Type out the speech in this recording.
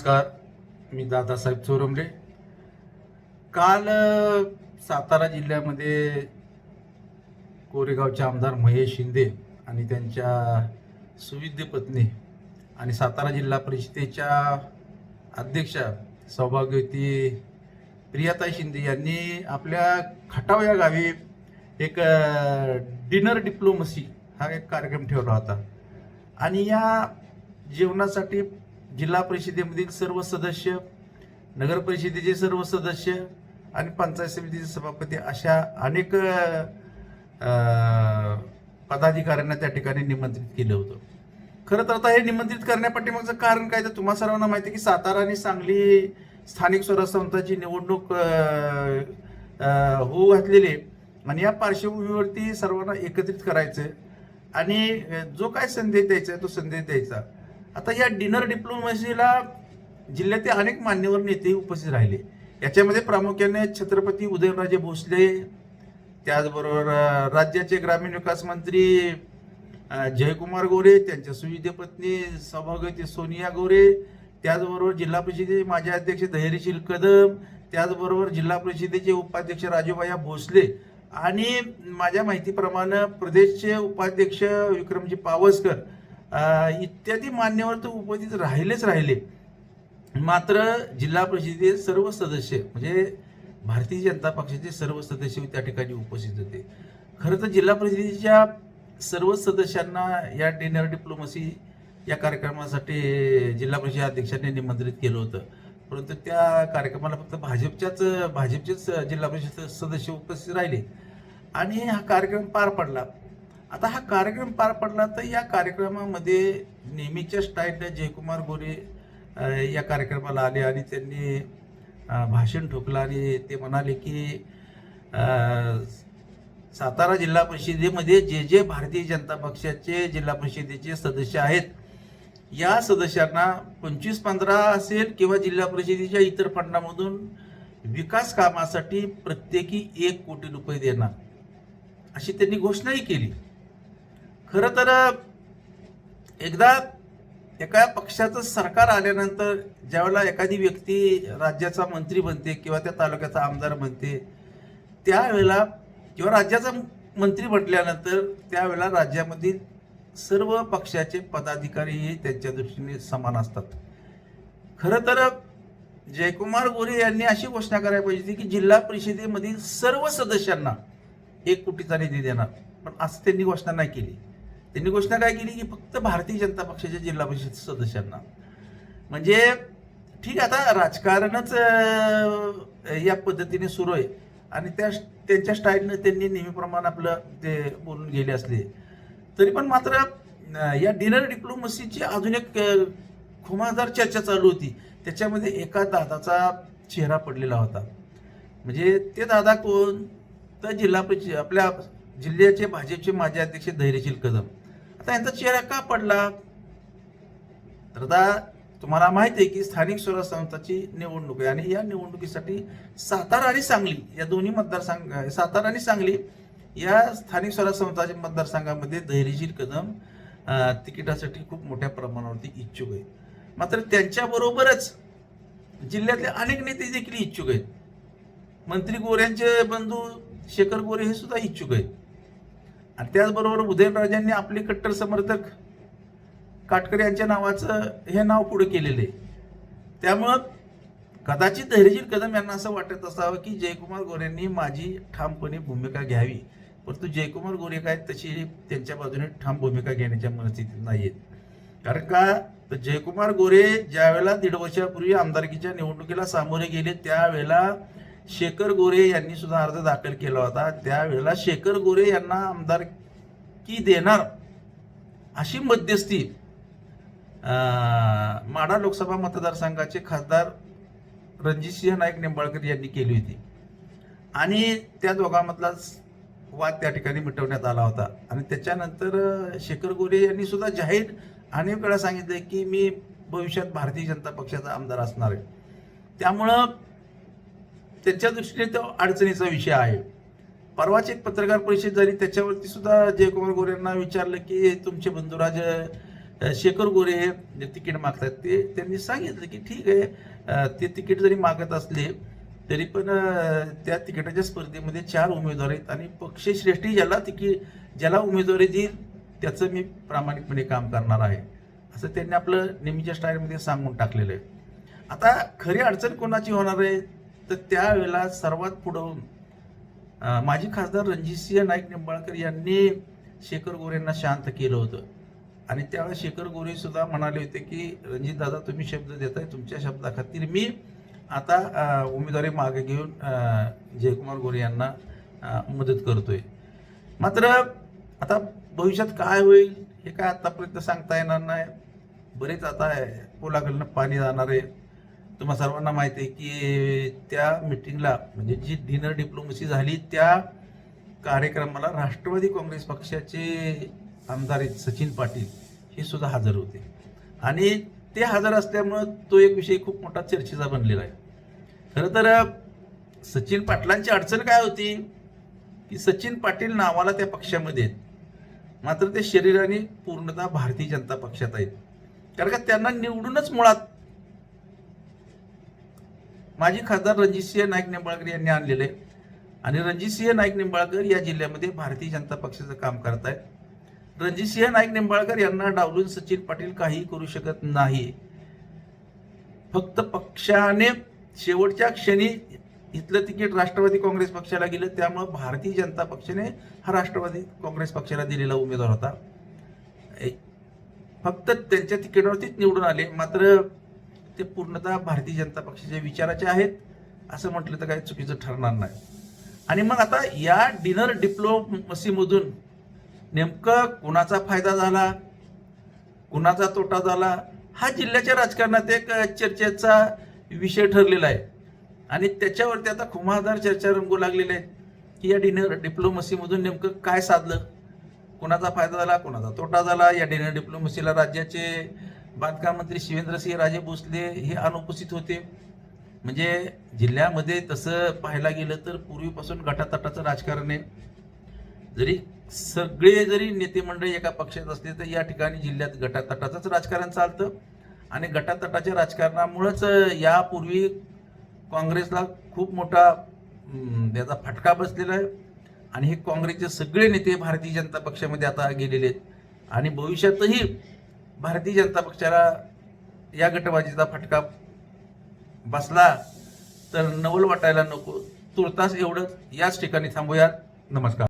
नमस्कार, मी दादासाहेब चोरमडे. काल सातारा जिल्ह्यामध्ये कोरेगावचे आमदार महेश शिंदे आणि त्यांच्या सुविद्य पत्नी आणि सातारा जिल्हा परिषदेच्या अध्यक्षा सौभाग्यवती प्रियाताई शिंदे यांनी आपल्या खटाव या गावी एक डिनर डिप्लोमसी हा एक कार्यक्रम ठेवला होता. आणि या जेवणासाठी जिल्हा परिषदेमधील सर्व सदस्य, नगर परिषदेचे सर्व सदस्य आणि पंचायत समितीचे सभापती अशा अनेक पदाधिकाऱ्यांना त्या ठिकाणी निमंत्रित केलं होतं. खरं तर आता हे निमंत्रित करण्यापाठीमागचं कारण काय तर तुम्हा सर्वांना माहिती आहे की सातारा आणि सांगली स्थानिक स्वराज्य संस्थांची निवडणूक होऊ घातलेली आणि या पार्श्वभूमीवरती सर्वांना एकत्रित करायचं आणि जो काय संदेश द्यायचा तो संदेश द्यायचा. आता या डिनर डिप्लोमसीला जिल्ह्यातील अनेक मान्यवर नेते उपस्थित राहिले. याच्यामध्ये प्रामुख्याने छत्रपती उदयनराजे भोसले, त्याचबरोबर राज्याचे ग्रामीण विकास मंत्री जयकुमार गोरे, त्यांच्या सुविद्य पत्नी सौभाग्यवती सोनिया गोरे, त्याचबरोबर जिल्हा परिषदेचे माजी अध्यक्ष धैर्यशील कदम, त्याचबरोबर जिल्हा परिषदेचे उपाध्यक्ष राजूभाई भोसले आणि माझ्या माहितीप्रमाणे प्रदेशचे उपाध्यक्ष विक्रमजी पावसकर इत्यादी मान्यवर तर उपस्थित राहिले. मात्र जिल्हा परिषदेचे सर्व सदस्य म्हणजे भारतीय जनता पक्षाचे सर्व सदस्य त्या ठिकाणी उपस्थित होते. खरं तर जिल्हा परिषदेच्या सर्व सदस्यांना या डिनर डिप्लोमसी या कार्यक्रमासाठी जिल्हा परिषद अध्यक्षांनी निमंत्रित केलं होतं, परंतु त्या कार्यक्रमाला फक्त भाजपचेच जिल्हा परिषद सदस्य उपस्थित राहिले आणि हा कार्यक्रम पार पडला. आता हा कार्यक्रम पार पडला तर या कार्यक्रमामध्ये नेहमीच्या स्टाईलने जयकुमार गोरे या कार्यक्रमाला आले आणि त्यांनी भाषण ठोकलं आणि ते म्हणाले की सातारा जिल्हा परिषदेमध्ये जे भारतीय जनता पक्षाचे जिल्हा परिषदेचे सदस्य आहेत या सदस्यांना 25-15 असेल किंवा जिल्हा परिषदेच्या इतर फंडामधून विकास कामासाठी प्रत्येकी 1 कोटी रुपये देणार अशी त्यांनी घोषणाही केली. खरं तर एकदा एका पक्षाचं सरकार आल्यानंतर ज्यावेळेला एखादी व्यक्ती राज्याचा मंत्री बनते किंवा त्या तालुक्याचा आमदार बनते त्यावेळेला किंवा राज्याचा मंत्री म्हटल्यानंतर त्यावेळेला राज्यामधील सर्व पक्षाचे पदाधिकारी हे त्यांच्या दृष्टीने समान असतात. खरं तर जयकुमार गोरे यांनी अशी घोषणा करायला पाहिजे की जिल्हा परिषदेमधील सर्व सदस्यांना 1 कोटीचा निधी देणार, पण असं त्यांनी घोषणा नाही केली. त्यांनी घोषणा काय केली की फक्त भारतीय जनता पक्षाच्या जिल्हा परिषद सदस्यांना. म्हणजे ठीक आहे, आता राजकारणच या पद्धतीने सुरू आहे आणि त्यांच्या स्टाईलनं त्यांनी नेहमीप्रमाणे आपलं ते बोलून गेले असले तरी पण मात्र या डिनर डिप्लोमसीची अजून एक खुमादार चर्चा चालू होती. त्याच्यामध्ये एका दादाचा चेहरा पडलेला होता. म्हणजे ते दादा कोण तर जिल्हा परिषद आपल्या जिल्ह्याचे भाजपचे माजी अध्यक्ष धैर्यशील कदम. आता यांचा चेहरा का पडला तर आता तुम्हाला माहिती आहे की स्थानिक स्वराज्य संस्थांची निवडणूक आहे आणि या निवडणुकीसाठी सातारा आणि सांगली या दोन्ही मतदारसंघ, सातारा आणि सांगली या स्थानिक स्वराज्य संस्थांच्या मतदारसंघामध्ये धैर्यशील कदम तिकिटासाठी खूप मोठ्या प्रमाणावरती इच्छुक आहे. मात्र त्यांच्याबरोबरच जिल्ह्यातले अनेक नेते देखील इच्छुक आहेत. मंत्री गोऱ्यांचे बंधू शेखर गोरे हे सुद्धा इच्छुक आहेत आणि त्याचबरोबर उदयनराजांनी आपले कट्टर समर्थक काटकर यांच्या नावाचं हे नाव पुढे केलेले. त्यामुळं कदाचित धैर्यशील कदम यांना असं वाटत असावं की जयकुमार गोरेंनी माझी ठामपणे भूमिका घ्यावी, परंतु जयकुमार गोरे काय तशी त्यांच्या बाजूने ठाम भूमिका घेण्याच्या मनस्थितीत नाही आहेत. कारण का तर जयकुमार गोरे ज्यावेळेला 1.5 वर्षापूर्वी आमदारकीच्या निवडणुकीला सामोरे गेले त्यावेळेला शेखर गोरे यांनी सुद्धा अर्ज दाखल केला होता. त्यावेळेला शेखर गोरे यांना आमदारकी देणार अशी मध्यस्थी माढा लोकसभा मतदारसंघाचे खासदार रणजितसिंह नाईक निंबाळकर यांनी केली होती आणि त्या दोघांमधला वाद त्या ठिकाणी मिटवण्यात आला होता. आणि त्याच्यानंतर शेखर गोरे यांनी सुद्धा जाहीर अनेक वेळा सांगितले की मी भविष्यात भारतीय जनता पक्षाचा आमदार असणार आहे. त्यामुळं त्यांच्या दृष्टीने तो अडचणीचा विषय आहे. परवाच एक पत्रकार परिषद झाली त्याच्यावरती सुद्धा जयकुमार गोरे यांना विचारलं की तुमचे बंधुराज शेखर गोरे हे जे तिकीट मागतात ते त्यांनी सांगितलं की ठीक आहे, ते तिकीट जरी मागत असले तरी पण त्या तिकिटाच्या स्पर्धेमध्ये 4 उमेदवार आहेत आणि पक्षश्रेष्ठी ज्याला उमेदवारी देईल त्याचं मी प्रामाणिकपणे काम करणार आहे, असं त्यांनी आपलं नेहमीच्या स्टाईलमध्ये सांगून टाकलेलं आहे. आता खरी अडचण कोणाची होणार आहे तर त्यावेळेला सर्वात पुढं माजी खासदार रणजितसिंह नाईक निंबाळकर यांनी शेखर गोरेंना शांत केलं होतं आणि त्यावेळेस शेखर गोरे सुद्धा म्हणाले होते की रणजित दादा तुम्ही शब्द देताय, तुमच्या शब्दाखातीर मी आता उमेदवारी मागे घेऊन जयकुमार गोरे यांना मदत करतोय. मात्र आता भविष्यात काय होईल हे काय आतापर्यंत सांगता येणार नाही. बरेच आता पोलाकडनं पाणी जाणार आहे. तुम्हा सर्वांना माहिती आहे की त्या मिटिंगला म्हणजे जी डिनर डिप्लोमसी झाली त्या कार्यक्रमाला राष्ट्रवादी काँग्रेस पक्षाचे आमदार सचिन पाटील हे सुद्धा हजर होते आणि ते हजर असल्यामुळं तो एक विषय खूप मोठा चर्चेचा बनलेला आहे. खरं तर सचिन पाटलांची अडचण काय होती की सचिन पाटील नावाला त्या पक्षामध्ये आहेत, मात्र ते शरीराने पूर्णतः भारतीय जनता पक्षात आहेत. कारण का त्यांना निवडूनच मुळात माजी खासदार रणजितसिंह नाईक निंबाळकर यांनी आणलेले आणि रणजितसिंह नाईक निंबाळकर या जिल्ह्यामध्ये भारतीय जनता पक्षाचं काम करतायत. रणजितसिंह नाईक निंबाळकर यांना डावलून सचिन पाटील काही करू शकत नाही. फक्त पक्षाने शेवटच्या क्षणी इथलं तिकीट राष्ट्रवादी काँग्रेस पक्षाला गेलं, त्यामुळे भारतीय जनता पक्षाने हा राष्ट्रवादी काँग्रेस पक्षाला दिलेला उमेदवार होता. फक्त त्यांच्या तिकीटावरतीच निवडून आले, मात्र ते पूर्णतः भारतीय जनता पक्षाच्या विचाराचे आहेत असं म्हटलं तर काही चुकीचं ठरणार नाही. आणि मग आता या डिनर डिप्लोमसीमधून नेमकं कुणाचा फायदा झाला, कुणाचा तोटा झाला, हा जिल्ह्याच्या राजकारणात एक चर्चेचा विषय ठरलेला आहे आणि त्याच्यावरती आता खुमारदार चर्चा रंगू लागलेल्या आहेत की या डिनर डिप्लोमसीमधून नेमकं काय साधलं, कुणाचा फायदा झाला, कुणाचा तोटा झाला. या डिनर डिप्लोमसीला राज्याचे बांधकाम मंत्री शिवेंद्रसिंह राजे भोसले हे अनुपस्थित होते. म्हणजे जिल्ह्यामध्ये तसं पाहायला गेलं तर पूर्वीपासून गटातटाचं राजकारण आहे. जरी नेते मंडळी एका पक्षात असले तर या ठिकाणी जिल्ह्यात गटातटाचंच राजकारण चालतं आणि गटातटाच्या राजकारणामुळेच यापूर्वी काँग्रेसला खूप मोठा त्याचा फटका बसलेला आहे आणि हे काँग्रेसचे सगळे नेते भारतीय जनता पक्षामध्ये आता गेलेले आहेत आणि भविष्यातही भारतीय जनता पक्षाला या गटबाजीचा फटका बसला तर नवल वाटायला नको. तुर्तास एवढंच. याच ठिकाणी थांबूयात. नमस्कार.